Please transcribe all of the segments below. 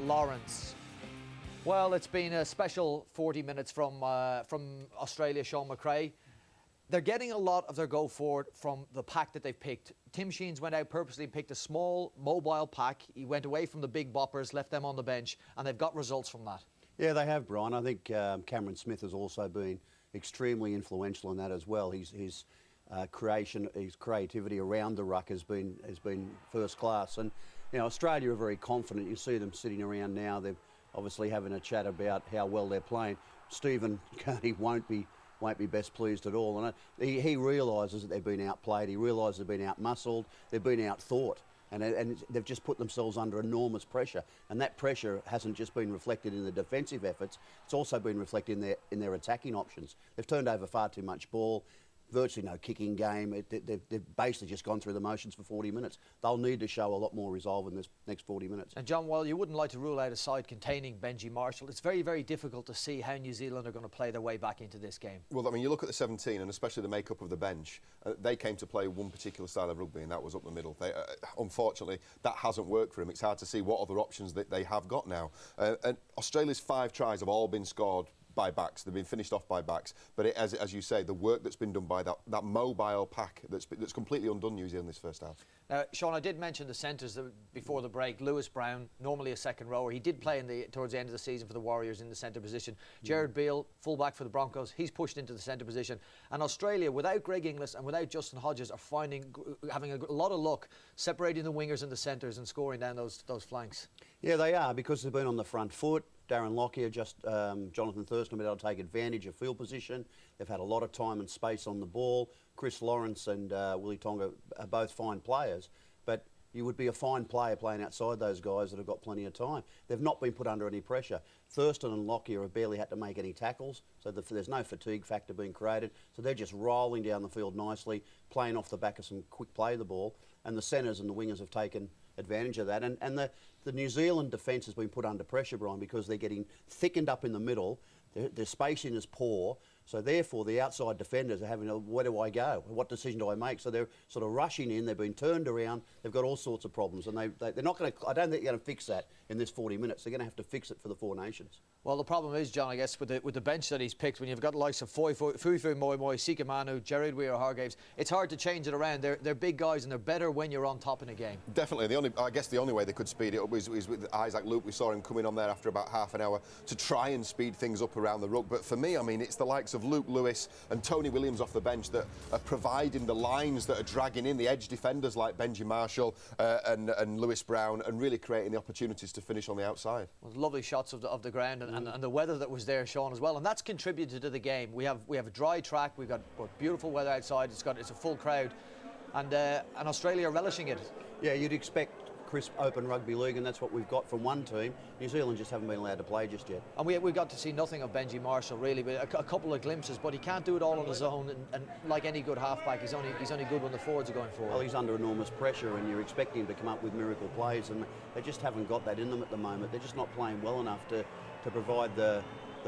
Lawrence. Well, it's been a special 40 minutes from Australia, Sean McRae. They're getting a lot of their go forward from the pack that they've picked. Tim Sheens went out purposely and picked a small, mobile pack. He went away from the big boppers, left them on the bench, and they've got results from that. Yeah, they have, Brian. I think Cameron Smith has also been extremely influential in that as well. His creativity around the ruck has been first class. And you know, Australia are very confident. You see them sitting around now. They're obviously having a chat about how well they're playing. Stephen Kearney won't be best pleased at all. And he realises that they've been outplayed. He realises they've been outmuscled. They've been outthought. And they've just put themselves under enormous pressure. And that pressure hasn't just been reflected in the defensive efforts, it's also been reflected in their attacking options. They've turned over far too much ball, virtually no kicking game. They've basically just gone through the motions for 40 minutes. They'll need to show a lot more resolve in this next 40 minutes. And John, while you wouldn't like to rule out a side containing Benji Marshall, it's very, very difficult to see how New Zealand are going to play their way back into this game. Well, I mean, you look at the 17 and especially the makeup of the bench, they came to play one particular style of rugby and that was up the middle. Unfortunately, that hasn't worked for them. It's hard to see what other options that they have got now. And Australia's 5 tries have all been scored by backs. They've been finished off by backs. But as you say, the work that's been done by that mobile pack that's completely undone New Zealand this first half. Now, Sean, I did mention the centres before the break. Lewis Brown, normally a second rower. He did play towards the end of the season for the Warriors in the centre position. Jared Beale, fullback for the Broncos. He's pushed into the centre position. And Australia, without Greg Inglis and without Justin Hodges, are having a lot of luck separating the wingers and the centres and scoring down those flanks. Yeah, they are, because they've been on the front foot. Darren Lockyer, Jonathan Thurston have been able to take advantage of field position. They've had a lot of time and space on the ball. Chris Lawrence and Willie Tonga are both fine players, but you would be a fine player playing outside those guys that have got plenty of time. They've not been put under any pressure. Thurston and Lockyer have barely had to make any tackles, so there's no fatigue factor being created. So they're just rolling down the field nicely, playing off the back of some quick play of the ball, and the centres and the wingers have taken advantage of that. And the New Zealand defence has been put under pressure, Brian, because they're getting thickened up in the middle. Their spacing is poor, so therefore the outside defenders are having where do I go? What decision do I make? So they're sort of rushing in. They've been turned around. They've got all sorts of problems, and they're not going to. I don't think they're going to fix that in this 40 minutes. They're going to have to fix it for the Four Nations. Well, the problem is, John, I guess with the bench that he's picked, when you've got the likes of Fuifu Moi, Sika Manu, Jared Weir-Hargreaves, it's hard to change it around. They're big guys and they're better when you're on top in a game. Definitely. I guess the only way they could speed it up is with Isaac Luke. We saw him coming on there after about half an hour to try and speed things up around the ruck. But for me, I mean, it's the likes of Luke Lewis and Tony Williams off the bench that are providing the lines that are dragging in the edge defenders like Benji Marshall and Lewis Brown, and really creating the opportunities to finish on the outside. Well, lovely shots of the ground and the weather that was there, Sean, as well, and that's contributed to the game. We have a dry track. We've got beautiful weather outside. It's a full crowd, and Australia are relishing it. Yeah, you'd expect crisp open rugby league, and that's what we've got from one team. New Zealand just haven't been allowed to play just yet. And we got to see nothing of Benji Marshall really, but a couple of glimpses. But he can't do it all on his own. And like any good halfback, he's only good when the forwards are going forward. Well, he's under enormous pressure, and you're expecting him to come up with miracle plays, and they just haven't got that in them at the moment. They're just not playing well enough to provide the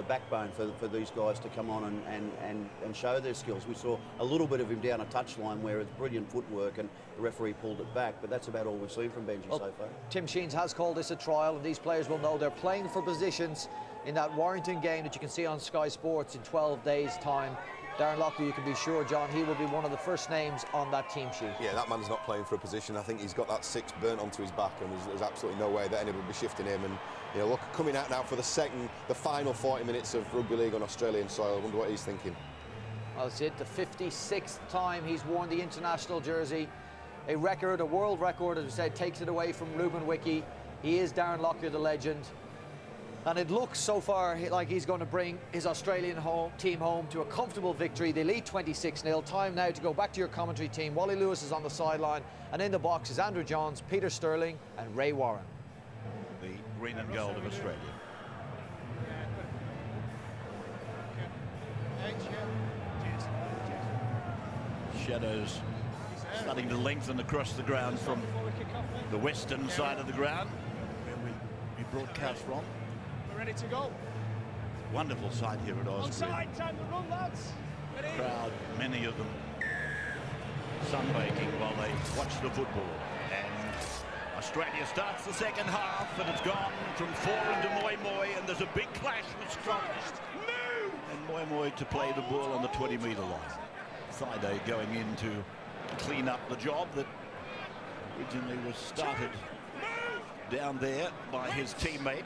backbone for these guys to come on and show their skills. We saw a little bit of him down a touchline where it's brilliant footwork and the referee pulled it back, but that's about all we've seen from Benji so far. Tim Sheens has called this a trial, and these players will know they're playing for positions in that Warrington game that you can see on Sky Sports in 12 days' time. Darren Lockyer, you can be sure, John, he will be one of the first names on that team sheet. Yeah, that man's not playing for a position. I think he's got that 6 burnt onto his back, and there's absolutely no way that anybody will be shifting him. And you know, look, coming out now for the final 40 minutes of rugby league on Australian soil. I wonder what he's thinking. Well, it's the 56th time he's worn the international jersey. A record, a world record, as we said, takes it away from Ruben Wiki. He is Darren Lockyer, the legend. And it looks so far like he's going to bring his Australian team home to a comfortable victory. They lead 26-0. Time now to go back to your commentary team. Wally Lewis is on the sideline, and in the box is Andrew Johns, Peter Sterling and Ray Warren. The green and gold of Australia. Shadows starting to lengthen across the ground from the western side of the ground where we broadcast from. Ready to go. Wonderful sight here at Osprey. Onside, time to run, lads. Ready. Crowd, many of them sunbaking while they watch the football. And Australia starts the second half, and it's gone from 4 into Moi, and there's a big clash with Scotland. And Moi to play the ball on the 20-metre line. Thaiday going in to clean up the job that originally was started down there by his teammate.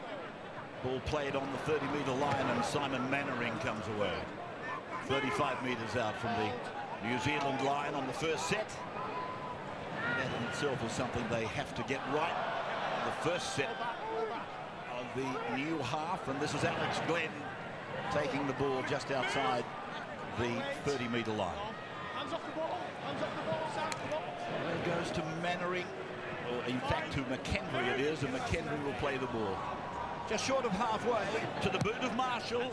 Ball played on the 30-metre line, and Simon Mannering comes away. 35 metres out from the New Zealand line on the first set. And that in itself is something they have to get right. The first set of the new half, and this is Alex Glenn taking the ball just outside the 30-metre line. It goes to Mannering, or in fact to McKendry it is, and McKendry will play the ball. Just short of halfway to the boot of Marshall,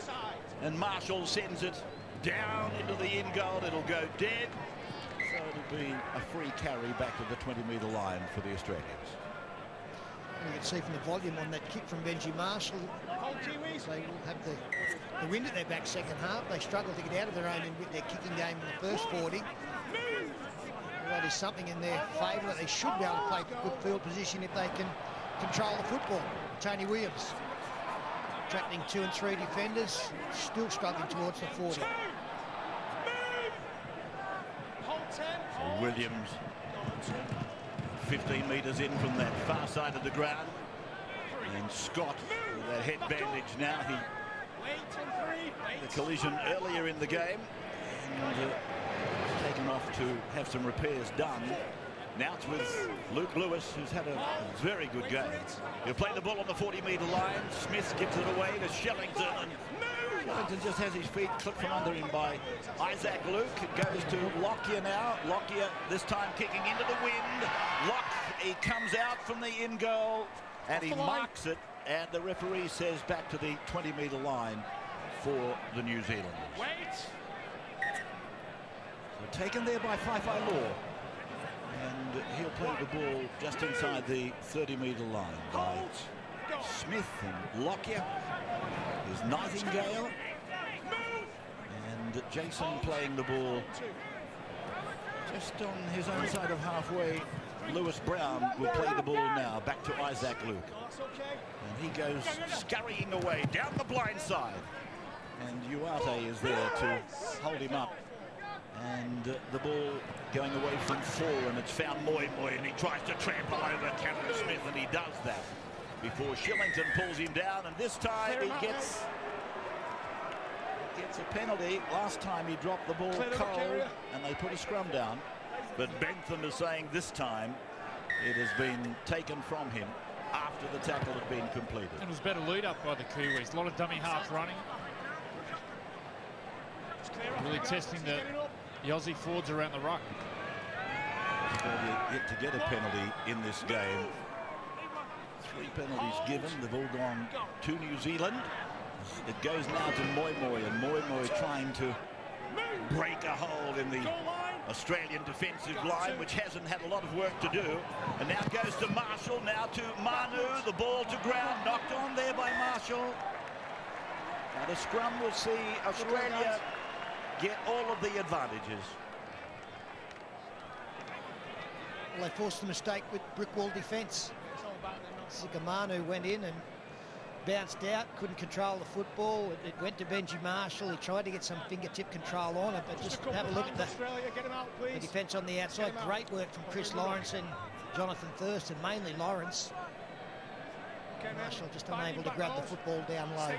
and Marshall sends it down into the in goal. It'll go dead, so it'll be a free carry back to the 20-metre line for the Australians. You can see from the volume on that kick from Benji Marshall, they will have the wind at their back second half. They struggle to get out of their own end with their kicking game in the first 40. That is something in their favour, that they should be able to play good field position if they can control the football. Tony Williams attracting 2 and 3 defenders, still struggling towards the 40. So Williams 15 metres in from that far side of the ground, and Scott with that head bandage now. He the collision earlier in the game, and taken off to have some repairs done. Now it's with Luke Lewis, who's had a very good game. He'll play the ball on the 40-metre line. Smith gives it away to Shellington, and Shellington just has his feet clipped from under him by Isaac Luke. It goes to Lockyer now. Lockyer this time kicking into the wind. He comes out from the in goal, and he marks it, and the referee says back to the 20-metre line for the New Zealanders. So taken there by Whai Law. And he'll play the ball just inside the 30-metre line by Smith, and Lockyer is Nightingale, and Jason playing the ball just on his own side of halfway. Lewis Brown will play the ball now back to Isaac Luke, and he goes scurrying away down the blind side, and Uate is there to hold him up. And the ball going away from 4, and it's found Moi, and he tries to trample over Cameron Smith, and he does that before Shillington pulls him down, and this time he gets a penalty. Last time he dropped the ball cold, and they put a scrum down. But Bentham is saying this time it has been taken from him after the tackle had been completed. And it was better lead up by the Kiwis. A lot of dummy halves running. Really testing the Aussie forwards around the ruck. Yet to get a penalty in this game. 3 penalties given. They've all gone to New Zealand. It goes now to Moi, and Moi trying to break a hole in the Australian defensive line, which hasn't had a lot of work to do. And now goes to Marshall, now to Manu. The ball to ground, knocked on there by Marshall. Now the scrum will see Australia get all of the advantages. Well, they forced the mistake with brick wall defence. Sikamanu went in and bounced out, couldn't control the football. It went to Benji Marshall. He tried to get some fingertip control on it, but just have a look at the defence on the outside. Great work from Chris Lawrence and Jonathan Thurston, mainly Lawrence. Marshall just unable to grab the football down low.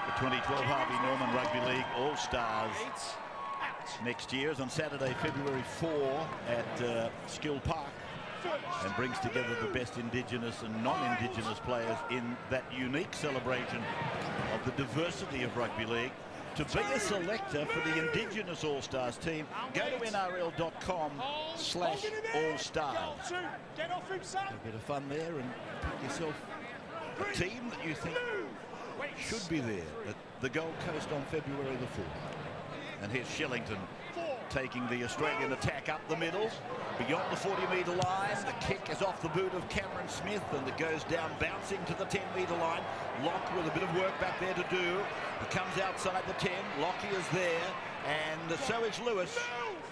The 2012 Harvey Norman Rugby League All-Stars next year is on Saturday, February 4 at Skill Park, and brings together the best Indigenous and non-Indigenous players in that unique celebration of the diversity of rugby league. To be a selector for the Indigenous All-Stars team, go to nrl.com/allstars. A bit of fun there, and pick yourself a team that you think should be there at the Gold Coast on February the 4th. And here's Shillington taking the Australian attack up the middle, beyond the 40-metre line. The kick is off the boot of Cameron Smith, and it goes down, bouncing to the 10-metre line. Locke with a bit of work back there to do. He comes outside the 10. Lockie is there, and so is Lewis.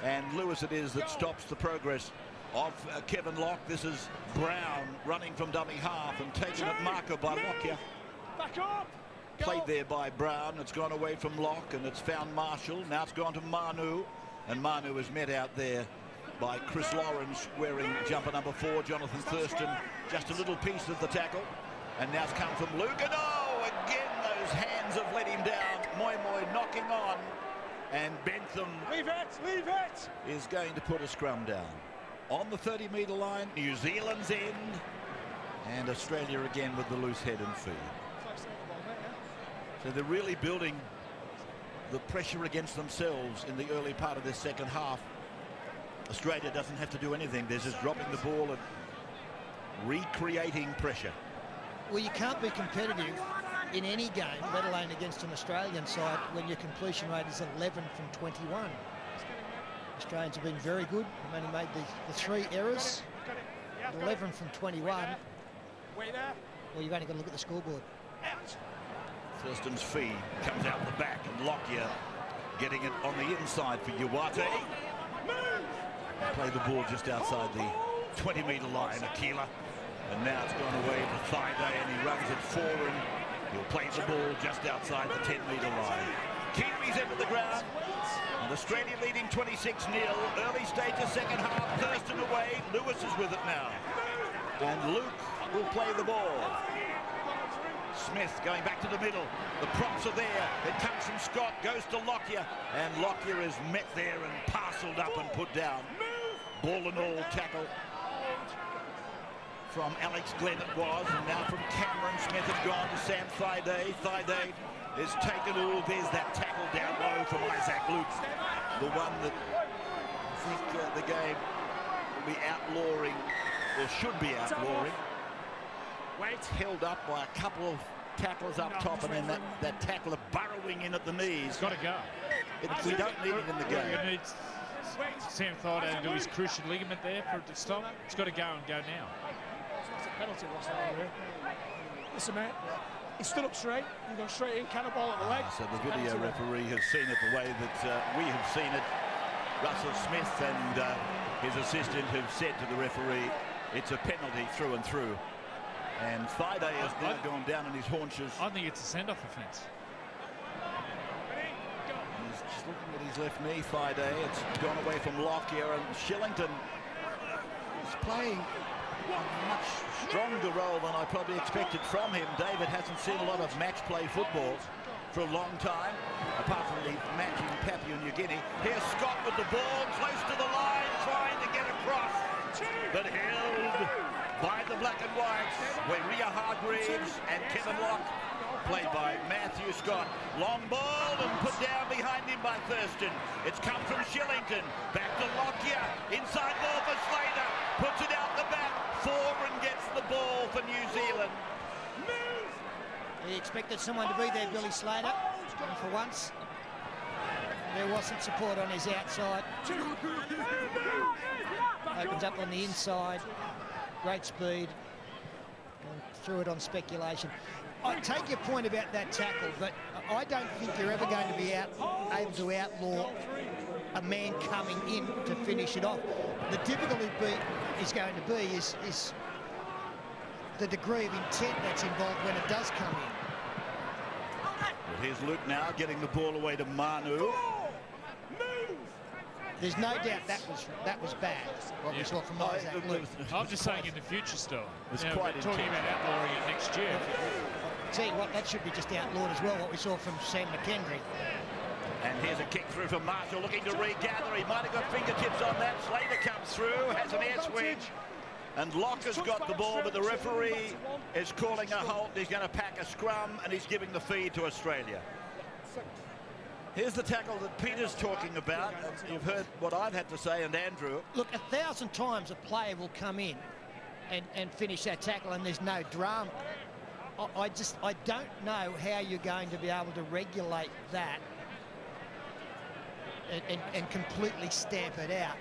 And Lewis it is that stops the progress of Kevin Locke. This is Brown running from dummy half and taking it marker by Lockyer. Back up. Played there by Brown. It's gone away from Locke and it's found Marshall. Now it's gone to Manu, and Manu is met out there by Chris Lawrence wearing jumper number 4. Jonathan Thurston just a little piece of the tackle, and now it's come from Luke, and oh, again those hands have let him down. Moi knocking on, and Bentham Leave it. is going to put a scrum down on the 30-metre line. New Zealand's end, and Australia again with the loose head and feet. So they're really building the pressure against themselves in the early part of this second half. Australia doesn't have to do anything. They're just dropping the ball and recreating pressure. Well, you can't be competitive in any game, let alone against an Australian side, when your completion rate is 11 from 21. Australians have been very good. They've only made the 3 errors. 11 from 21. Wait there. Well, you've only got to look at the scoreboard. Thurston's feed comes out the back, and Lockyer getting it on the inside for Uwate. Play the ball just outside the 20-metre line, Aquila. And now it's gone away to Thaiday, and he runs it forward. He'll play the ball just outside the 10-metre line. Kiwis into the ground, and Australia leading 26-0. Early stage of second half. Thurston away. Lewis is with it now, and Luke will play the ball. Smith going back to the middle. The props are there. It comes from Scott, goes to Lockyer, and Lockyer is met there and parcelled up and put down. Ball and all tackle from Alex Glenn it was, and now from Cameron. Smith has gone to Sam Thaiday. Thaiday is taken. Oh, there's that tackle down low from Isaac Luke, the one that I think the game will be outlawing, or should be outlawing. It's held up by a couple of tacklers up top, and then that tackler burrowing in at the knees. It's got to go. We don't need it in the game. It needs Sam Thaiday to do his cruciate ligament there for it to stop. It's got to go and go now. It's a penalty, what's that here? Listen, mate. He stood up straight. He gone straight in, cannonball at the leg. So the video referee has seen it the way that we have seen it. Russell Smith and his assistant have said to the referee, it's a penalty through and through. And Thaiday has now gone down on his haunches. I think it's a send-off offence. He's just looking at his left knee, Thaiday. It's gone away from Lockyer, and Shillington is playing a much stronger role than I probably expected from him. David hasn't seen a lot of match play football for a long time, apart from the match in Papua New Guinea. Here's Scott with the ball, close to the line, trying to get across, but held by the black and whites, where Ria Hargreaves and Kevin Locke, played by Matthew Scott. Long ball and put down behind him by Thurston. It's come from Shillington, back to Lockyer, inside ball for Slater, puts it out the back, Foran gets the ball for New Zealand. He expected someone to be there, Billy Slater, and for once there wasn't support on his outside. Opens up on the inside. Great speed, and threw it on speculation. I take your point about that tackle, but I don't think you're ever going to be able to outlaw a man coming in to finish it off. The difficulty is going to be is the degree of intent that's involved when it does come in. Well, here's Luke now getting the ball away to Manu. There's no doubt that was bad, what we saw from Isaac Luke. I'm just saying in the future still. It's We're quite talking intense. about outlawing it next year. Tell you what, that should be just outlawed as well, what we saw from Sam McKendry. And here's a kick through from Marshall, looking to regather. He might have got fingertips on that. Slater comes through, has an air switch. And Locke has got the ball, but the referee is calling a halt. He's going to pack a scrum, and he's giving the feed to Australia. Here's the tackle that Peter's talking about. You've heard what I've had to say, and Andrew. Look, 1,000 times a player will come in and finish that tackle, and there's no drama. I don't know how you're going to be able to regulate that and completely stamp it out.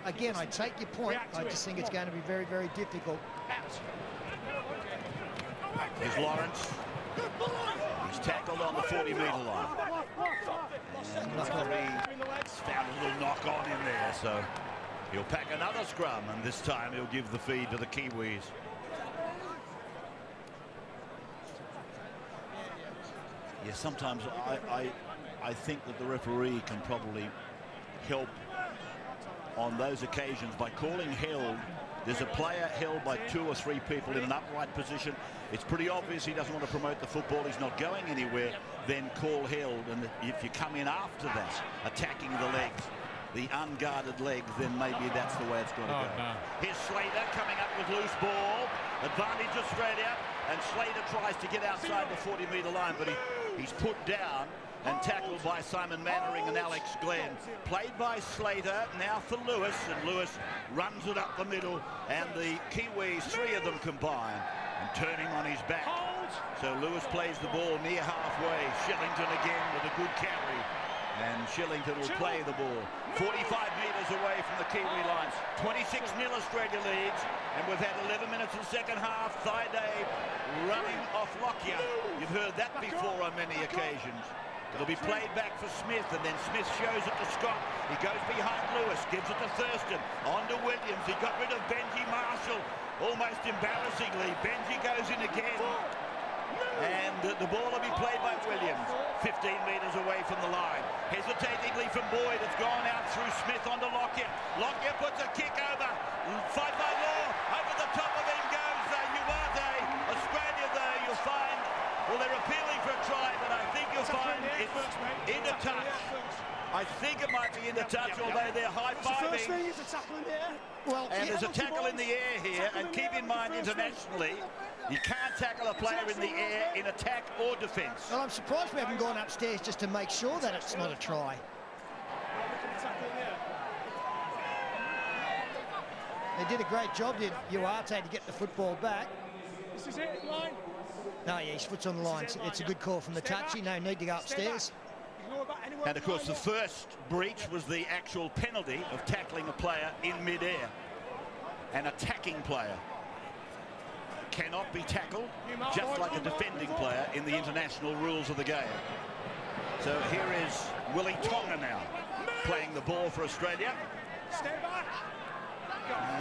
Again, I take your point. I just think it's going to be very, very difficult. Here's Lawrence. He's tackled on the 40-metre line. And the referee found a little knock on in there, so He'll pack another scrum, and this time he'll give the feed to the Kiwis. Yeah, sometimes I think that the referee can probably help on those occasions by calling held. There's a player held by 2 or 3 people in an upright position. It's pretty obvious he doesn't want to promote the football. He's not going anywhere. Then call held, and if you come in after that, attacking the legs, the unguarded legs, then maybe that's the way it's going to go. No. Here's Slater coming up with loose ball. Advantage Australia, and Slater tries to get outside the 40-metre line, but he's put down and tackled by Simon Mannering and Alex Glenn. Played by Slater, now for Lewis, and Lewis runs it up the middle, and the Kiwis, 3 of them combine, and turn him on his back. So Lewis plays the ball near halfway. Shillington again with a good carry, and Shillington will play the ball 45 metres away from the Kiwi lines. 26-0 Australia leads, and we've had 11 minutes in the second half. Thaiday running off Lockyer. You've heard that before on many occasions. It'll be played back for Smith, and then Smith shows it to Scott. He goes behind Lewis, gives it to Thurston. On to Williams. He got rid of Benji Marshall. Almost embarrassingly, Benji goes in again. And the ball will be played by Williams, 15 metres away from the line. Hesitatingly from Boyd, it's gone out through Smith onto Lockyer. Lockyer puts a kick over. Fight by Law, over the top of him goes Uwate. Australia though, you'll find, well, they're appealing for a try, but I think you'll find it's into touch. I think it might be into touch, although they're high-fiving. Well, and there's a tackle in the air here, and keep in mind internationally, you can't tackle a player in the air in attack or defence. Well, I'm surprised we haven't gone upstairs just to make sure that it's not a try. They did a great job, did Uwate, to get the football back. This is it, line. No, yeah, his foot's on the line. It's a good call from the touchy. No need to go upstairs. And of course the first breach was the actual penalty of tackling a player in mid-air. An attacking player cannot be tackled, just like a defending player in the international rules of the game. So here is Willie Tonga now playing the ball for Australia.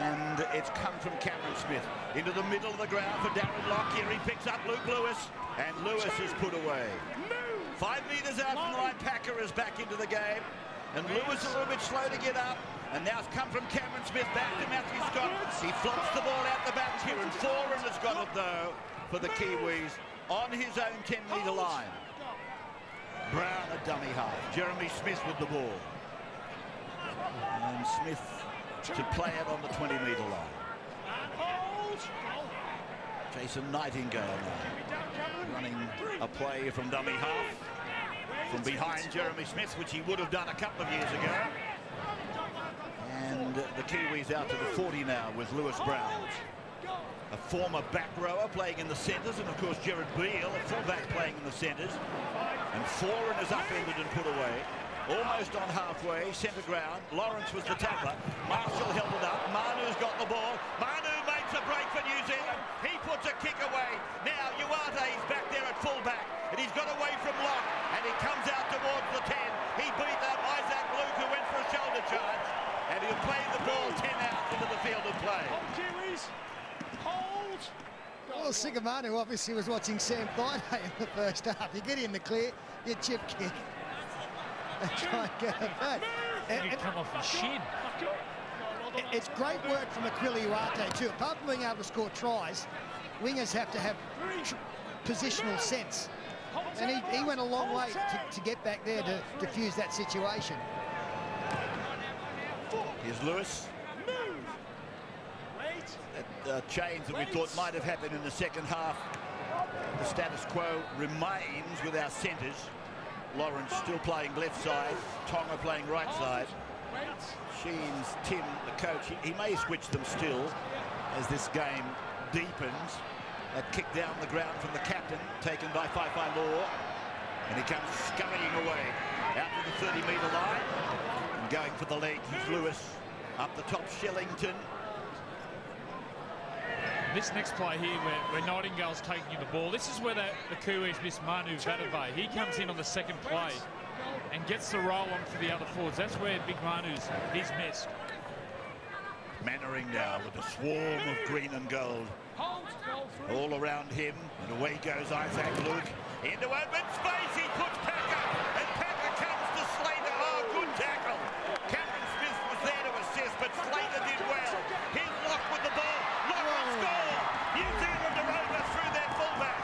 And it's come from Cameron Smith into the middle of the ground for Darren Lockyer. He picks up Luke Lewis, and Lewis is put away. 5 metres out from the line, Packer is back into the game, and Lewis a little bit slow to get up, and now it's come from Cameron Smith back to Matthew Scott. He flops the ball out the back. Kieran Foran has got it though for the Kiwis on his own 10-metre line. Brown a dummy half. Jeremy Smith with the ball, and Smith to play it on the 20-metre line. Jason Nightingale now running a play from dummy half from behind Jeremy Smith, which he would have done a couple of years ago. And the Kiwis out to the 40 now with Lewis Brown, a former back rower playing in the centres, and of course Gerard Beale, a fullback playing in the centres. And Foran is upended and put away. Almost on halfway, centre ground. Lawrence was the tackler. Marshall held it up. Manu's got the ball. Manu makes a break for New Zealand. He puts a kick away. Now Uwate's back there at fullback, and he's got away from Locke, and he comes out towards the 10. He beat up Isaac Luke, who went for a shoulder charge, and he'll play the ball 10 out into the field of play. Kiwis, hold. Well, Sigamanu obviously was watching Sam Thaiday in the first half. You get in the clear, you chip kick. Try and get it back. He'd come off his shin. It's great work from Aquila Uwate too. Apart from being able to score tries, wingers have to have positional sense. And he went a long way to get back there to diffuse that situation. Here's Lewis. That change that we thought might have happened in the second half. The status quo remains with our centres. Lawrence still playing left side, Tonga playing right side. Sheens, Tim, the coach, he may switch them still as this game deepens. That kick down the ground from the captain, taken by Fai Law. And he comes scurrying away out to the 30-metre line. And going for the legs is Lewis. Up the top, Shillington. This next play here where Nightingale's taking the ball, this is where the Kiwis miss Manu Vatuvei. He comes in on the second play and gets the roll on for the other forwards. That's where Big Manu's he's missed. Mannering now with a swarm of green and gold all around him, and away goes Isaac Luke into open space. He puts Packer, and Packer comes to Slater. Oh, good tackle. Cameron Smith was there to assist, but Slater did well. Here's Locke with the ball. Locke will score. New Zealand are over through their fullback.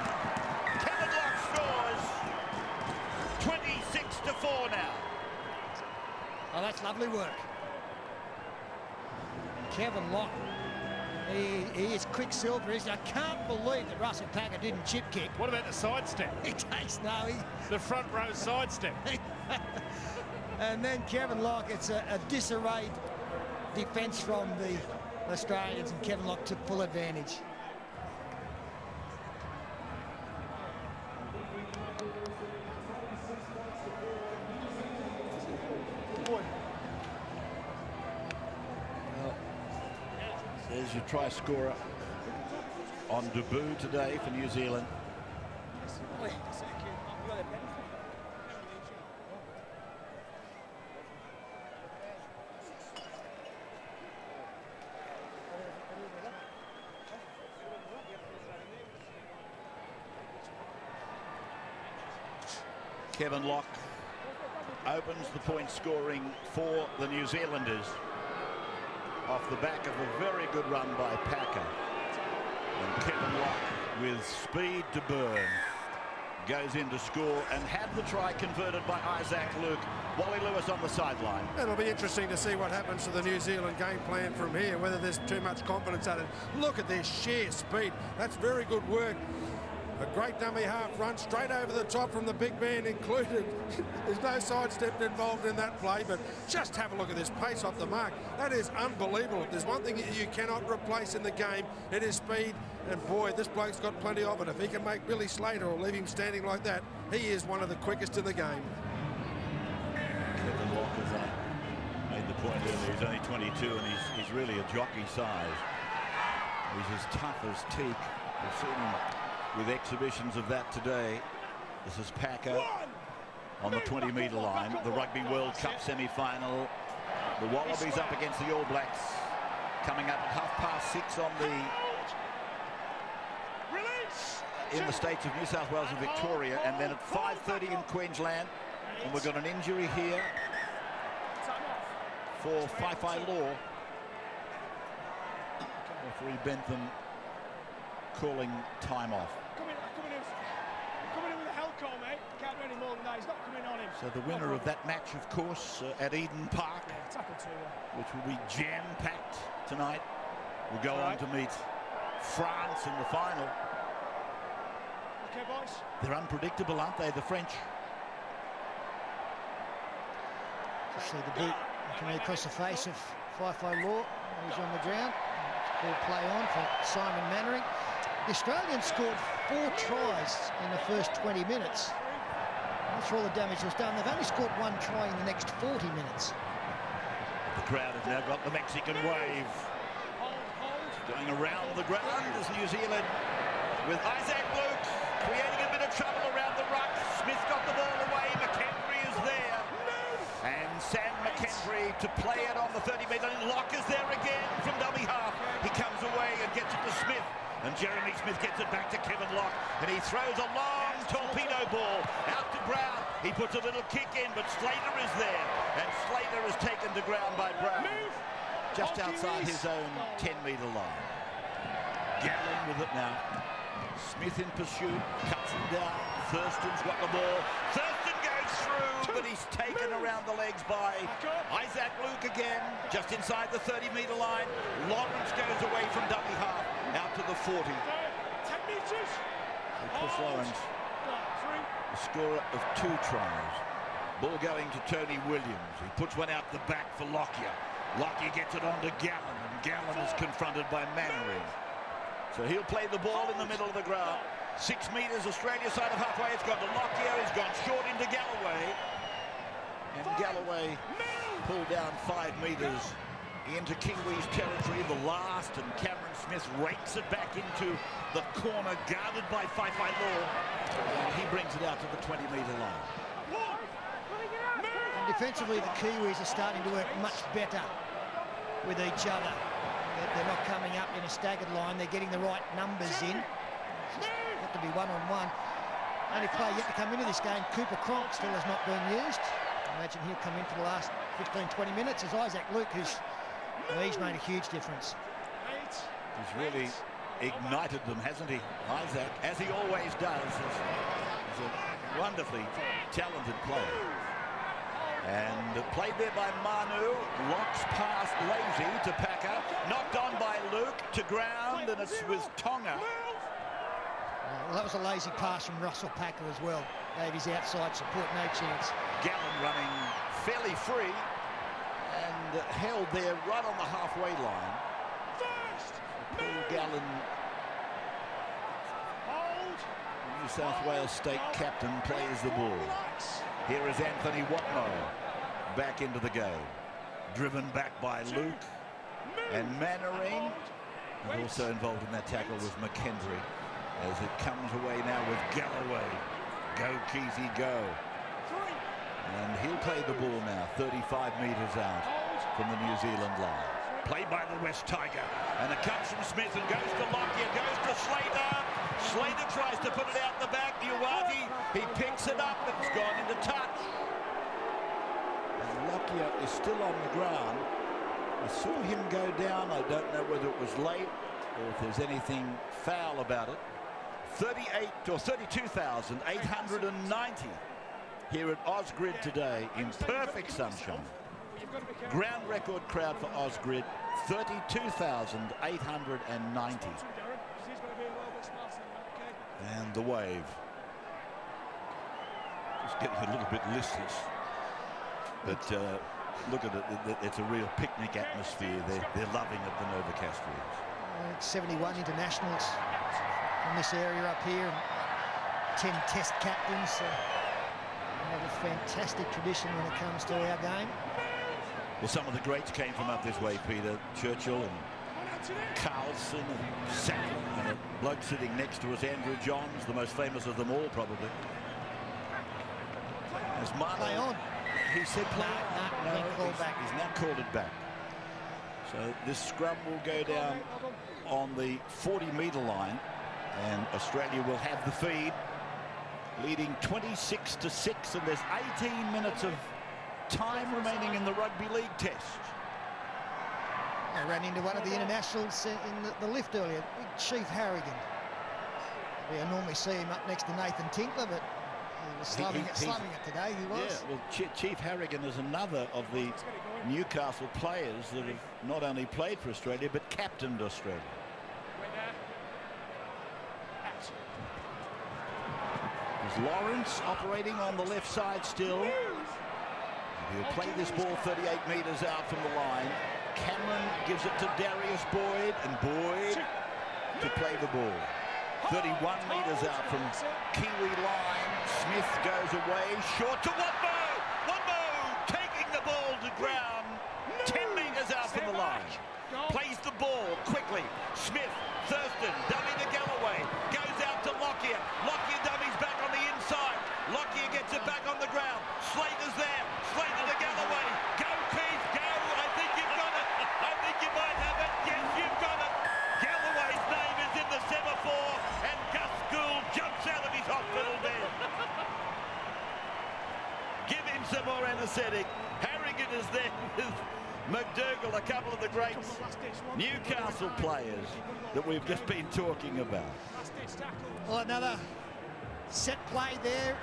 Kevin Locke scores. 26-4 now. Oh, that's lovely work. Kevin Locke, he is quicksilver, isn't he? I can't believe that Russell Packer didn't chip kick. What about the sidestep? He takes the front row sidestep. And then Kevin Locke, it's a disarrayed defence from the Australians, and Kevin Locke took full advantage. There's your try scorer on debut today for New Zealand. Kevin Locke opens the point scoring for the New Zealanders off the back of a very good run by Packer. And Kevin Locke, with speed to burn, goes in to score and had the try converted by Isaac Luke. Wally Lewis on the sideline. It'll be interesting to see what happens to the New Zealand game plan from here, whether there's too much confidence at it. Look at their sheer speed. That's very good work. A great dummy half run straight over the top from the big man included. There's no sidestep involved in that play, but just have a look at this pace off the mark. That is unbelievable. If there's one thing that you cannot replace in the game, it is speed. And boy, this bloke's got plenty of it. If he can make Billy Slater or leave him standing like that, he is one of the quickest in the game. Kevin Locke has made the point earlier. He's only 22 and he's really a jockey size. He's as tough as teak. We've seen him with exhibitions of that today. This is Packer on the 20-metre line. The Rugby World Cup semi-final. The Wallabies up against the All Blacks, coming up at 6:30 on in the states of New South Wales and Victoria, and then at 5:30 in Queensland. And we've got an injury here for Whai Law. Referee Bentham calling time off. Coming in with a hell call, mate. Can't do any more than that. He's not coming on him. So the winner of that match, of course, at Eden Park, which will be jam-packed tonight, will go on to meet France in the final. Okay, boys. They're unpredictable, aren't they, the French? Just see the boot coming across the face of Whai Law. He's on the ground. Ball play on for Simon Mannering. The Australians scored 4 tries in the first 20 minutes. That's where all the damage was done. They've only scored 1 try in the next 40 minutes. The crowd has now got the Mexican wave going around the ground as New Zealand, with Isaac Luke creating a bit of trouble around the ruck. Smith got the ball away. McKendry is there. And Sam McKendry to play it on the 30-metre line. Locke is there again from dummy half. He comes away and gets it to Smith. And Jeremy Smith gets it back to Kevin Locke. And he throws a long torpedo ball out to Brown. He puts a little kick in, but Slater is there. And Slater is taken to ground by Brown. Just outside his own 10-metre line. Gallen with it now. Smith in pursuit. Cuts him down. Thurston's got the ball. Thurston goes through, but he's taken around the legs by Isaac Luke again, just inside the 30-metre line. Lawrence goes away from dummy half, out to the 40. 10 metres. Chris Lawrence, the scorer of 2 tries. Ball going to Tony Williams. He puts one out the back for Lockyer. Lockyer gets it on to Gallen, and Gallen is confronted by Mannering. So he'll play the ball in the middle of the ground. 6 metres, Australia side of halfway. It's gone to Lockyer. He's gone short into Galloway. And Galloway pulled down 5 metres into Kiwi's territory. The last, and Cameron Smith rakes it back into the corner, guarded by Whai Law. And he brings it out to the 20-metre line. And defensively, the Kiwis are starting to work much better with each other. They're not coming up in a staggered line. They're getting the right numbers in. Got to be one-on-one. Only player yet to come into this game, Cooper Cronk, still has not been used. I imagine he'll come in for the last 15-20 minutes as Isaac Luke, he's made a huge difference. He's really ignited them, hasn't he, Isaac? As he always does. He's a wonderfully talented player. And played there by Manu. Locks past Lazy to Packer. Knocked on by Luke to ground, and it's with Tonga. Well, that was a lazy pass from Russell Packer as well. Gave his outside support, no chance. Gallen running fairly free and held there right on the halfway line. Paul Gallen, New South Wales State captain, plays the ball. Here is Anthony Watmo back into the game. Driven back by Luke and Mannering. And also involved in that tackle was McKendry. As it comes away now with Galloway. Go, Keithy, go. And he'll play the ball now, 35 metres out from the New Zealand line. Played by the West Tiger. And it comes from Smith and goes to Lockyer, goes to Slater. Slater tries to put it out the back. Uwati, he picks it up and it's gone into touch. And Lockyer is still on the ground. I saw him go down. I don't know whether it was late or if there's anything foul about it. 32,890 here at Ausgrid today in perfect sunshine. Ground record crowd for Ausgrid, 32,890. And the wave. Just getting a little bit listless. But look at it, it's a real picnic atmosphere. They're loving it, the Novocastrians. 71 internationals from this area up here, and 10 test captains. We have a fantastic tradition when it comes to our game. Well, some of the greats came from up this way, Peter. Churchill and Carlson and Sattler, and a bloke sitting next to us, Andrew Johns, the most famous of them all, probably. As Play on. He said play on. No, He's now called it back. So this scrum will go down on the 40-metre line, and Australia will have the feed, leading 26-6, and there's 18 minutes of time remaining in the rugby league test. I ran into one of the internationals in the lift earlier, big Chief Harrigan. I normally see him up next to Nathan Tinkler, but he was slumming it today, he was. Yeah, well, Chief Harrigan is another of the Newcastle players that have not only played for Australia, but captained Australia. There's Lawrence operating on the left side still. He'll play this ball 38 metres out from the line. Cameron gives it to Darius Boyd, and Boyd to play the ball. 31 metres out from Kiwi line. Smith goes away, short to Watmo. Watmo taking the ball to ground. 10 metres out from the line. Plays the ball quickly. Smith, Thurston, dummy to Galloway. Goes out to Lockyer. Lockyer dummies back on the inside. Lockyer gets it back on the ground. Slater's there. Slater to Galloway. Go, Keith, go. I think you've got it. I think you might have it. Yes, you've got it. Galloway's name is in the semaphore, and Gus Gould jumps out of his hospital bed. Give him some more anaesthetic. Harrigan is there with McDougall, a couple of the great Newcastle players that we've just been talking about. Well, another set play there,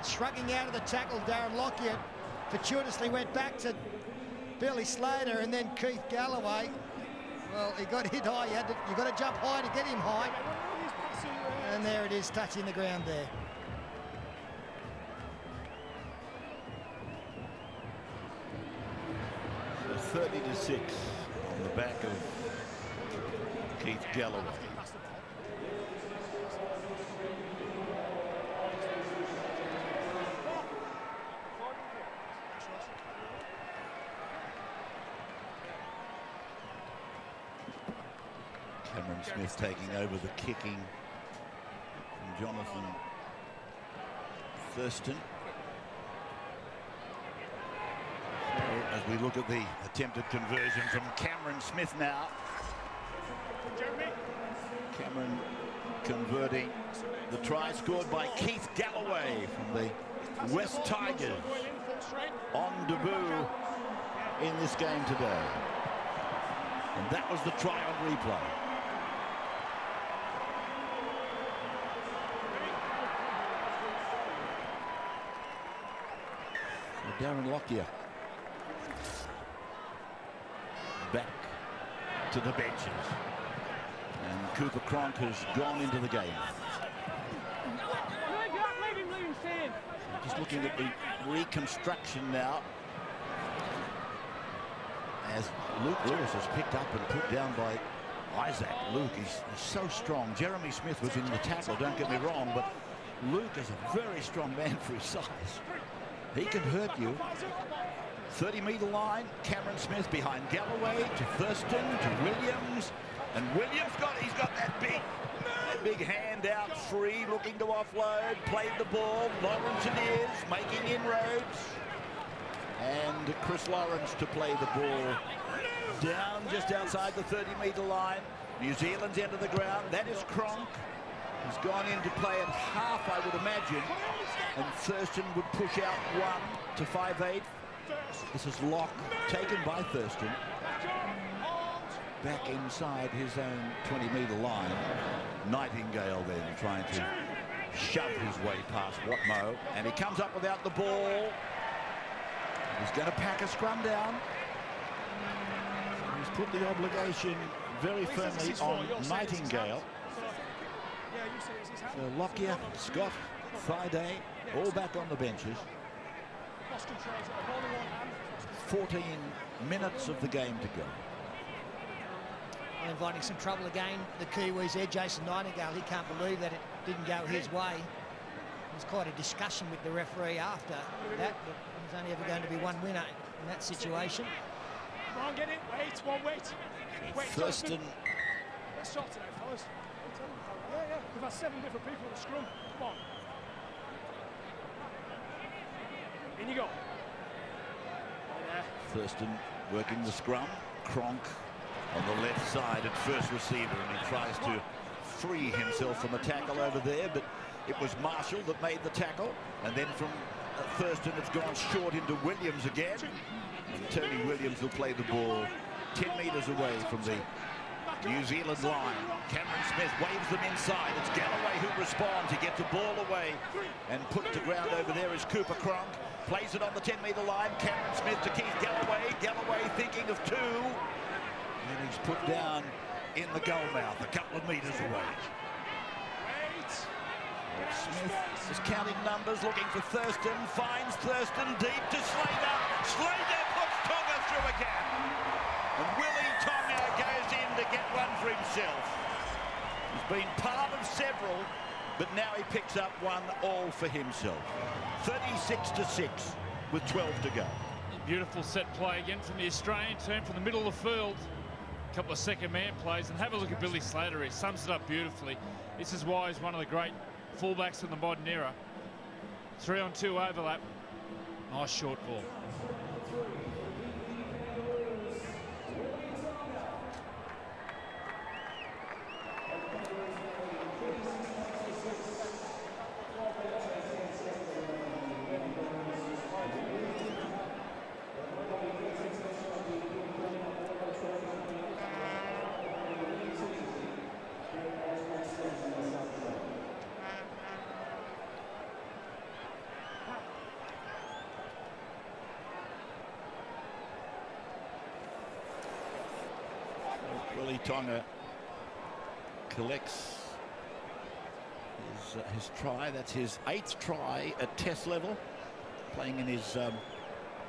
shrugging out of the tackle. Darren Lockyer fortuitously went back to Billy Slater, and then Keith Galloway. Well, he got hit high. You got to jump high to get him high. And there it is, touching the ground there. So 30-6 on the back of Keith Galloway. Cameron Smith taking over the kicking from Jonathan Thurston. So as we look at the attempted conversion from Cameron Smith now, Cameron converting the try scored by Keith Galloway from the West Tigers on debut in this game today. And that was the try on replay. So Darren Lockyer back to the benches. And Cooper Cronk has gone into the game. Just looking at the reconstruction now. As Luke Lewis is picked up and put down by Isaac. Luke is so strong. Jeremy Smith was in the tackle, don't get me wrong, but Luke is a very strong man for his size. He can hurt you. 30-metre line, Cameron Smith behind Galloway to Thurston to Williams. And Williams he's got that big hand out free, looking to offload, played the ball. Lawrence it is, making inroads. And Chris Lawrence to play the ball down just outside the 30-metre line. New Zealand's end of the ground. That is Cronk. He's gone in to play at half, I would imagine. And Thurston would push out 1 to 5/8. This is Locke taken by Thurston. Back inside his own 20-metre line. Nightingale then trying to shove his way past Watmo. And he comes up without the ball. He's going to pack a scrum down. He's put the obligation very firmly on Nightingale. So Lockyer, Scott, Friday, all back on the benches. 14 minutes of the game to go. And inviting some trouble again, the Kiwis there, Jason Nightingale. He can't believe that it didn't go his way. There was quite a discussion with the referee after that, but there's only ever going to be one winner in that situation. Come on, get it. Wait, wait. Thurston. Let's start today, fellas. Yeah. We've had 7 different people in the scrum. Come on. In you go. Thurston working the scrum. Cronk on the left side at first receiver, and he tries to free himself from a tackle over there, but it was Marshall that made the tackle, and then from Thurston it's gone short into Williams again, and Tony Williams will play the ball 10 metres away from the New Zealand line. Cameron Smith waves them inside. It's Galloway who responds. He gets the ball away and put to ground over there is Cooper Cronk. Plays it on the 10-metre line. Cameron Smith to Keith Galloway. Galloway thinking of 2. And he's put down in the goal mouth a couple of metres away. Smith is counting numbers, looking for Thurston. Finds Thurston deep to Slater. Slater puts Tonga through again. And Willie Tonga goes in to get one for himself. He's been part of several, but now he picks up 1 all for himself. 36-6 with 12 to go. Beautiful set play again from the Australian team from the middle of the field. A couple of second man plays, and have a look at Billy Slater. He sums it up beautifully. This is why he's one of the great fullbacks in the modern era. 3-on-2 overlap. Nice short ball. Willie Tonga collects his try. That's his 8th try at Test level, playing in his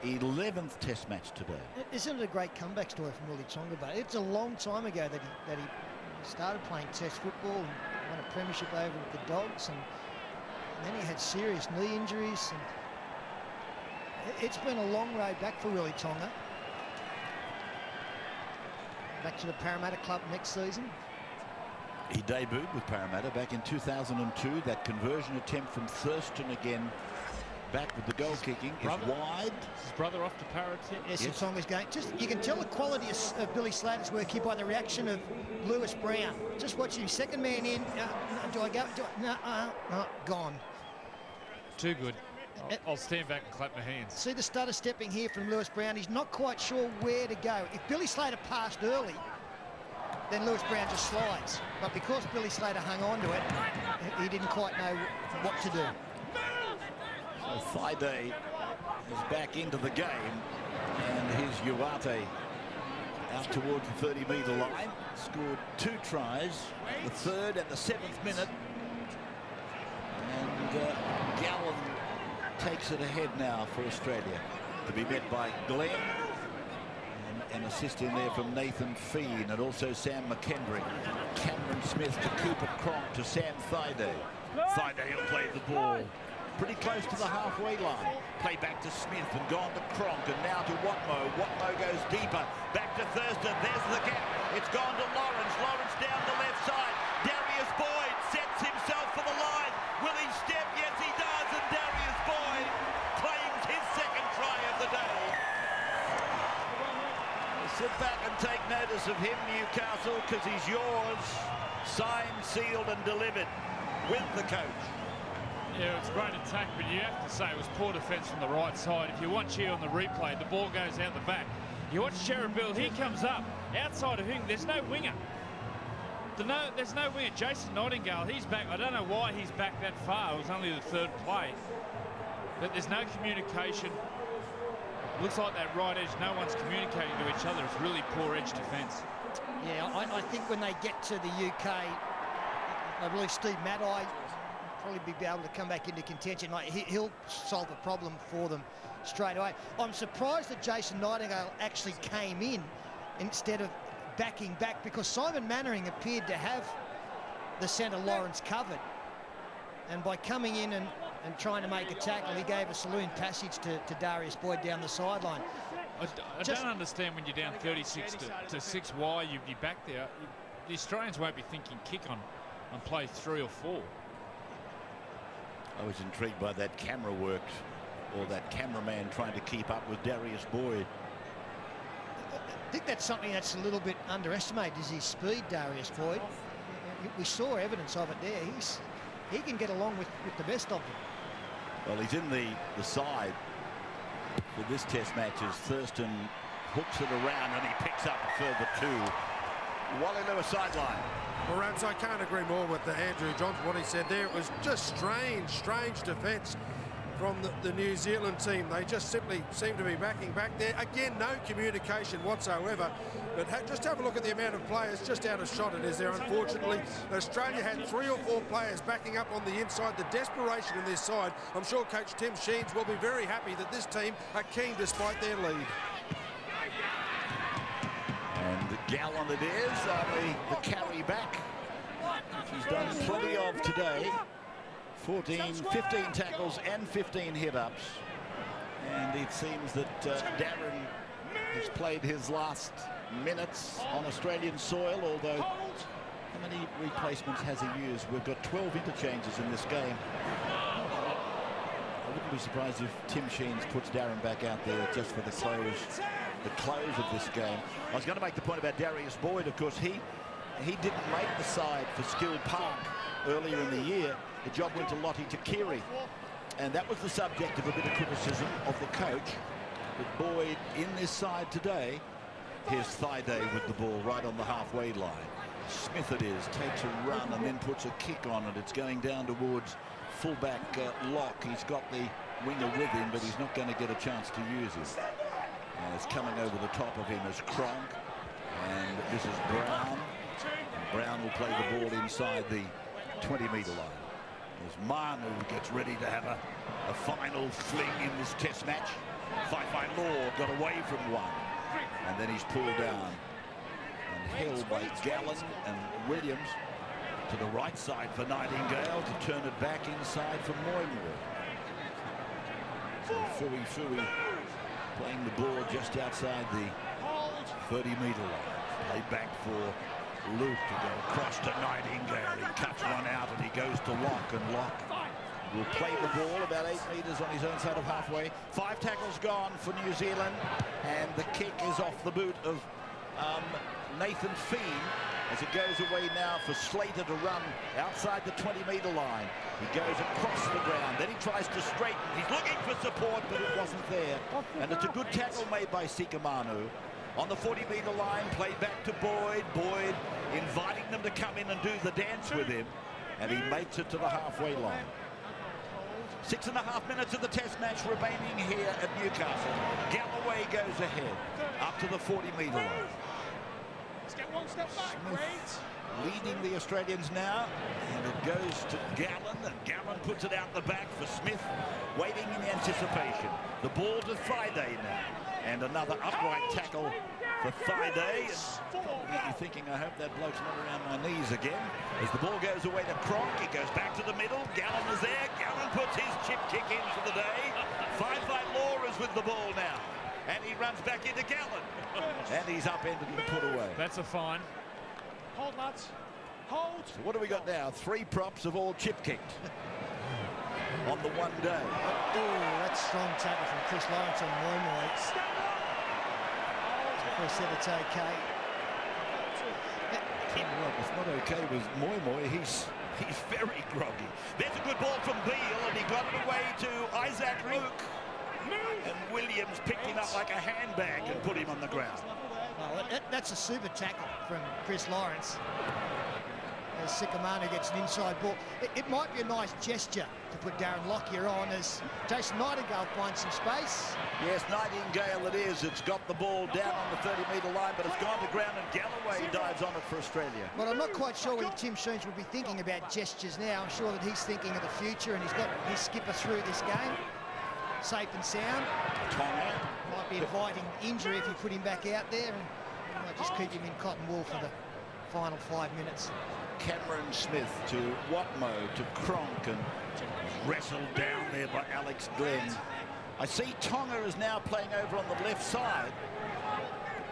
11th Test match today. Isn't it a great comeback story from Willie Tonga? But it's a long time ago that he started playing Test football and won a premiership over with the Dogs, and then he had serious knee injuries. And it's been a long road back for Willie Tonga. Back to the Parramatta club next season. He debuted with Parramatta back in 2002. That conversion attempt from Thurston again back with the goal kicking, is wide. His brother off to Parrotip. Yes, Songa's going. Just you can tell the quality of Billy Slater's work here by the reaction of Lewis Brown. Just watching him, second man in. Do I go? No, gone. Too good. I'll stand back and clap my hands. See the stutter stepping here from Lewis Brown. He's not quite sure where to go. If Billy Slater passed early, then Lewis Brown just slides. But because Billy Slater hung on to it, he didn't quite know what to do. So Thaiday is back into the game, and here's Uate out towards the 30-metre line. Scored 2 tries, the 3rd and the 7th minute. And Gallen takes it ahead now for Australia, to be met by Glenn. An assist in there from Nathan Feen, and also Sam McKendrick. Cameron Smith to Cooper Cronk to Sam Thaiday. Thaiday will play the ball pretty close to the halfway line. Play back to Smith and gone to Cronk, and now to Watmo. Watmo goes deeper. Back to Thurston. There's the gap. It's gone to Lawrence. Lawrence down the left side. Darius Boyd sets himself for the line. Will he step? Yes, he does. And Darius Boyd claims his 2nd try of the day. Sit back and take notice of him, Newcastle, because he's yours. Signed, sealed and delivered with the coach. Yeah, it's a great attack, but you have to say it was poor defence from the right side. If you watch here on the replay, the ball goes out the back. You watch Cherubille, he comes up. Outside of him, there's no winger. There's no winger. Jason Nightingale, he's back. I don't know why he's back that far. It was only the 3rd play. But there's no communication. Looks like that right edge, no one's communicating to each other. It's really poor edge defence. Yeah, I think when they get to the UK, I believe Steve Maddai will probably be able to come back into contention. He'll solve a problem for them straight away. I'm surprised that Jason Nightingale actually came in instead of backing back, because Simon Mannering appeared to have the centre Lawrence covered. And by coming in and trying to make a tackle, he gave a saloon passage to Darius Boyd down the sideline. I don't understand when you're down 36 to 6 why you'd be back there. The Australians won't be thinking kick on play 3 or 4. I was intrigued by that camera work, or that cameraman trying to keep up with Darius Boyd. I think that's something that's a little bit underestimated, is his speed, Darius Boyd. We saw evidence of it there. He can get along with the best of them. Well, he's in the side for this test match as Thurston hooks it around, and he picks up a further 2. Wally Lewis sideline. Well, Rams, I can't agree more with Andrew Johnson, what he said there. It was just strange defence from the New Zealand team. They just simply seem to be backing back there. Again, no communication whatsoever. But just have a look at the amount of players just out of shot it is there, unfortunately. Australia had 3 or 4 players backing up on the inside. The desperation in this side. I'm sure Coach Tim Sheens will be very happy that this team are keen despite their lead. And the Gallen it is on the carry back, which he's done plenty of today. 15 tackles and 15 hit-ups. And it seems that Darren has played his last minutes on Australian soil, although how many replacements has he used? We've got 12 interchanges in this game. I wouldn't be surprised if Tim Sheens puts Darren back out there just for the close of this game. I was going to make the point about Darius Boyd. Of course, he didn't make the side for Skill Park earlier in the year. The job went to Lottie Takiri, and that was the subject of a bit of criticism of the coach. But Boyd in this side today, here's Thaiday with the ball right on the halfway line. Smith it is, takes a run and then puts a kick on it. It's going down towards fullback Locke. He's got the winger with him, but he's not going to get a chance to use it. And it's coming over the top of him as Cronk, and this is Brown. Brown will play the ball inside the 20-metre line. There's Manu who gets ready to have a final fling in this test match. Fight Law got away from one, and then he's pulled down and held by Gallen and Williams to the right side for Nightingale to turn it back inside for Moymoy. So Fui playing the ball just outside the 30-metre line. Played back for Luke to go across to Nightingale. He cuts one out and he goes to Locke, and Locke will play the ball about 8 metres on his own side of halfway. 5 tackles gone for New Zealand, and the kick is off the boot of Nathan Feen as it goes away now for Slater to run outside the 20-metre line. He goes across the ground, then he tries to straighten. He's looking for support, but it wasn't there. And it's a good tackle made by Sikamanu. On the 40-metre line, played back to Boyd. Boyd inviting them to come in and do the dance with him, and he makes it to the halfway line. 6.5 minutes of the test match remaining here at Newcastle. Galloway goes ahead up to the 40-metre line. Let's get one step back, great. Leading the Australians now, and it goes to Gallen, and Gallen puts it out the back for Smith, waiting in anticipation. The ball to Friday now, and another upright tackle for Friday. You're thinking, I hope that bloke's not around my knees again. As the ball goes away to Cronk, it goes back to the middle. Gallen is there. Gallen puts his chip kick in for the day. Five-by Law is with the ball now, and he runs back into Gallen, and he's upended and put away. That's a fine. Hold, lads. Hold. So what do we got now? 3 props have all chip kicked on the one day. Oh, that's strong tackle from Chris Lawrence on Moy. He said it's okay. It's not okay with Moy. He's very groggy. There's a good ball from Beale, and he got it away to Isaac Luke. And Williams picked him up like a handbag and put him on the ground. Well, that's a super tackle from Chris Lawrence. As Sikamanu gets an inside ball. It might be a nice gesture to put Darren Lockyer on as Jason Nightingale finds some space. Yes, Nightingale it is. It's got the ball down on the 30-metre line, but it's gone to ground, and Galloway dives on it for Australia. Well, I'm not quite sure whether Tim Sheens would be thinking about gestures now. I'm sure that he's thinking of the future, and he's got his skipper through this game. Safe and sound. Tonga might be inviting injury if you put him back out there, and you might just keep him in cotton wool for the final 5 minutes. Cameron Smith to Watmo to Cronk, and wrestled down there by Alex Glenn. I see Tonga is now playing over on the left side.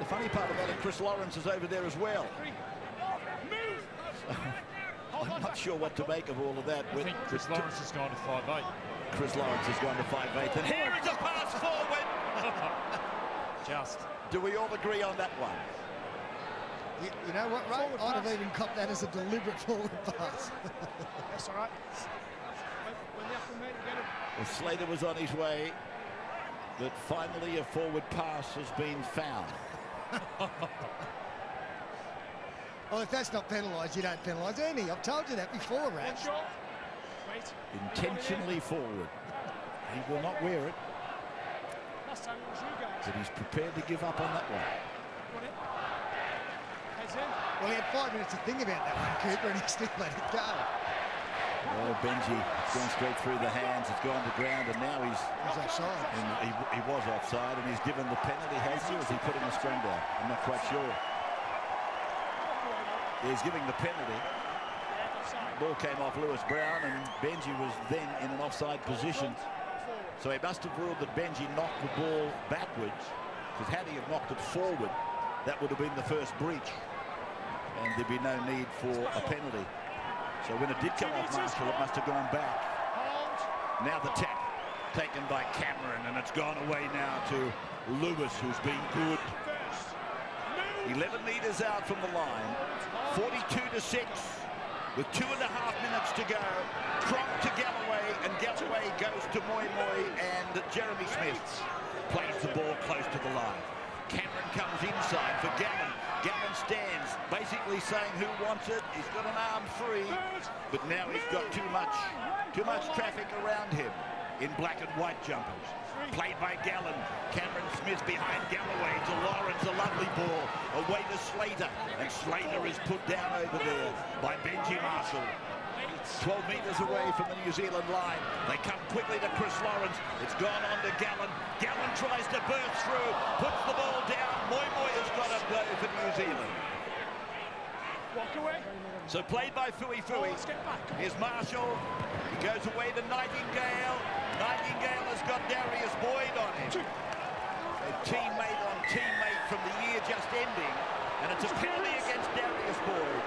The funny part about it, Chris Lawrence is over there as well. I'm not sure what to make of all of that. I think Chris Lawrence has gone to 5'8". Chris Lawrence has gone to 5'8", and here is a pass forward. Just. Do we all agree on that one? You know what, Ray? I'd have even copped that as a deliberate forward pass. That's all right. When they have to make, get him. Well, Slater was on his way, but finally a forward pass has been found. Well, if that's not penalised, you don't penalise any. I've told you that before, Rats. Intentionally forward. He will not wear it, Last time it was you guys. but he's prepared to give up on that one. Well, he had 5 minutes to think about that one, Cooper, and he still let it go. Oh, Benji gone straight through the hands. It's gone to ground, and now he's offside. And he was offside, and he's given the penalty. Has he? Or is he putting a string down? I'm not quite sure. He's giving the penalty. Ball came off Lewis Brown, and Benji was then in an offside position. So he must have ruled that Benji knocked the ball backwards, because had he have knocked it forward, that would have been the first breach, and there'd be no need for a penalty. So when it did come off Marshall, it must have gone back. Now the tap taken by Cameron, and it's gone away now to Lewis, who's been good. 11 metres out from the line, 42-6, with 2.5 minutes to go. Cronk to Galloway, and Galloway goes to Moy and Jeremy Smith plays the ball close to the line. Cameron comes inside for Gallen. Gallen stands, basically saying who wants it. He's got an arm free, but now he's got too much traffic around him in black and white jumpers. Played by Gallen. Cameron Smith behind Galloway to Lawrence, a lovely ball. Away to Slater, and Slater is put down over there by Benji Marshall. 12 metres away from the New Zealand line. They come quickly to Chris Lawrence. It's gone on to Gallen. Gallen tries to burst through, puts the ball down. Moy has got a go for New Zealand. Walk away. So played by Fui. Here's Marshall. He goes away to Nightingale. Nightingale has got Darius Boyd on him. A teammate on teammate from the year just ending. And it's a penalty against Darius Boyd.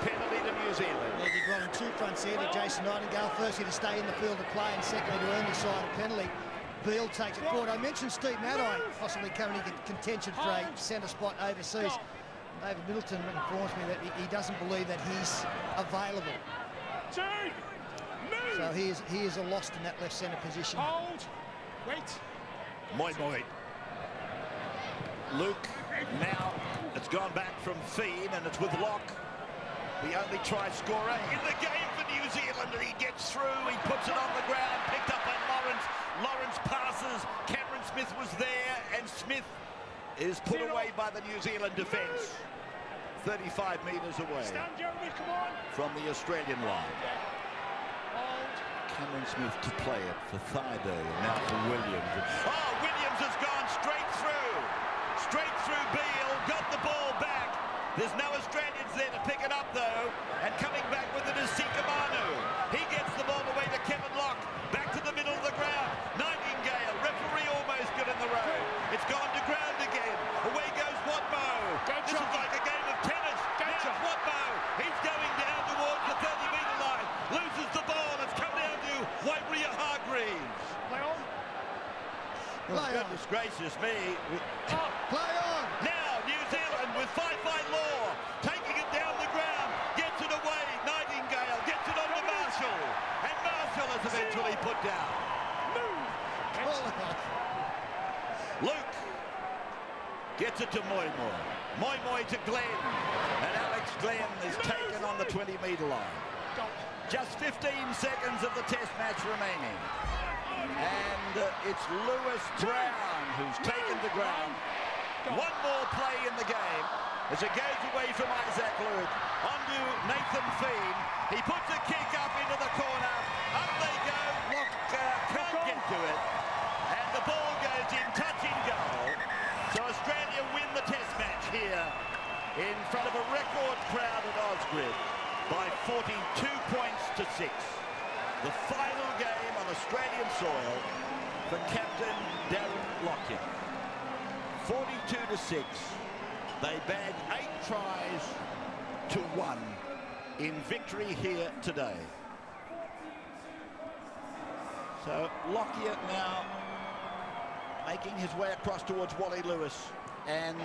Penalty to New Zealand. They did well in two fronts there to Jason Nightingale. Firstly, to stay in the field of play, and secondly, to earn the side a penalty. Beale takes it forward. I mentioned Steve Maddai possibly coming in contention for a centre spot overseas. David Middleton informs me that he doesn't believe that he's available. So he is a lost in that left centre position. Hold. Wait. Moi. Luke, now it's gone back from Fiend, and it's with Locke, the only try scorer in the game for New Zealand, and he gets through, he puts it on the ground, picked up by Lawrence. Lawrence passes, Cameron Smith was there, and Smith is put away by the New Zealand defence. 35 metres away from the Australian line. Cameron Smith to play it for Thaiday, and now for Williams. Oh, Williams has gone straight through Beale, got the ball back. There's no Australians there to pick it up though, and coming back with it is Sikamanu. He gets the ball away to Kevin Locke, back to the middle of the ground. Nightingale, referee almost got in the road. It's gone to ground again. Away goes Watmo. This is like a game of tennis. Now Watmo, he's going down towards the 30-metre line, loses the ball. It's come down to Waibria Hargreaves. Play on. Oh, goodness gracious me. Play on. Now New Zealand with 5-5 law, taking it down the ground, gets it away. Nightingale gets it on to Marshall, and Marshall is eventually put down. Luke gets it to Moi. Moi to Glenn, and Alex Glenn is taken on the 20-metre line. Just 15 seconds of the test match remaining. And it's Lewis Brown who's taken the ground. One more play in the game as it goes away from Isaac Luke onto Nathan Fiend. He puts a kick up into the corner. Up they go. Locke can't get to it. And the ball goes in, touching goal. So Australia win the test match here in front of a record crowd at Osgrid by 42 points to 6. The final game on Australian soil for Captain Darren Lockyer. 42 to 6. They bagged 8 tries to 1 in victory here today. So Lockyer now making his way across towards Wally Lewis, and